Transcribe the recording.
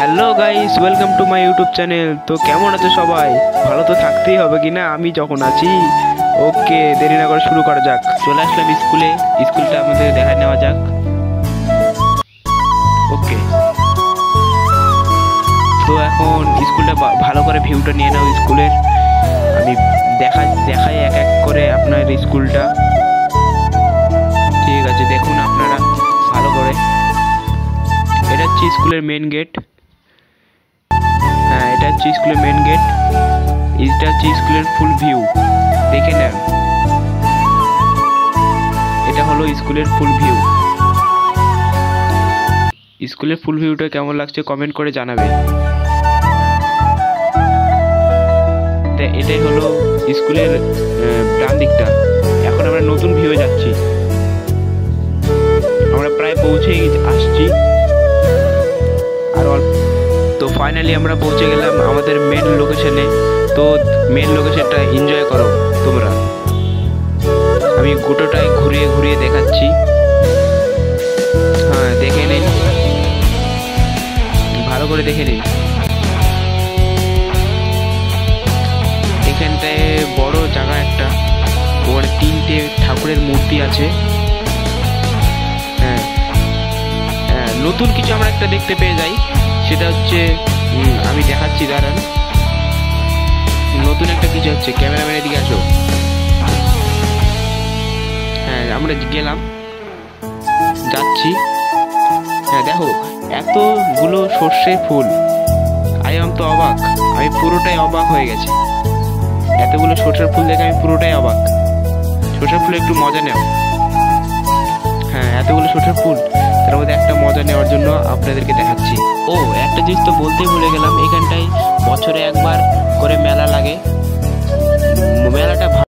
Hello guys, welcome to my YouTube channel. তো কেমন আছো সবাই? ভালো তো থাকতেই হবে কি না, আমি যখন আছি। ওকে, দেরি না করে শুরু করা যাক। চলে আসলাম স্কুলটা আমাদের দেখা নেওয়া যাক। ওকে, তো এখন স্কুলটা ভালো করে ভিউটা নিয়ে নাও স্কুলের। আমি দেখাই এক এক করে আপনার স্কুলটা। ঠিক আছে, দেখুন আপনারা ভালো করে। এটা হচ্ছে স্কুলের মেন গেট। হ্যাঁ, এটা হচ্ছে স্কুলের মেন গেট। এটা হচ্ছে স্কুলের ফুল ভিউ, দেখে নেন। এটা হলো স্কুলের ফুল ভিউ। স্কুলের ফুল ভিউটা কেমন লাগছে কমেন্ট করে জানাবেন। এটাই হলো স্কুলের ডান দিকটা। এখন আমরা নতুন ভিউয়ে যাচ্ছি। আমরা প্রায় পৌঁছেই আসছি, আর তো ফাইনালি আমরা পৌঁছে গেলাম আমাদের মেন লোকেশনে। তো মেন লোকেশনটা এনজয় করো তোমরা। আমি গোটাটাই ঘুরিয়ে ঘুরিয়ে দেখাচ্ছি। হ্যাঁ, দেখে নিন, ভালো করে দেখে নিন। এখানটায় বড় জায়গা একটা, ওখানে 3টে ঠাকুরের মূর্তি আছে। হ্যাঁ, নতুন কিছু আমরা একটা দেখতে পেয়ে যাই, সেটা হচ্ছে আমি দেখাচ্ছি, দাঁড়ান। নতুন একটা কিছু হচ্ছে, ক্যামেরাম্যানের দিকে আসো। হ্যাঁ, আমরা গেলাম, যাচ্ছি। হ্যাঁ, দেখো এতগুলো সর্ষে ফুল। আমি তো অবাক, আমি পুরোটাই অবাক হয়ে গেছি। এতগুলো সর্ষের ফুল দেখে আমি পুরোটাই অবাক। সর্ষের ফুলে একটু মজা নেও। হ্যাঁ, এতগুলো সর্ষের ফুল, তার মধ্যে একটা মজা নেওয়ার জন্য আপনাদেরকে দেখাচ্ছি। ও, একটা জিনিস তো বলতেই ভুলে গেলাম, এখানটায় বছরে একবার করে মেলা লাগে। মেলাটা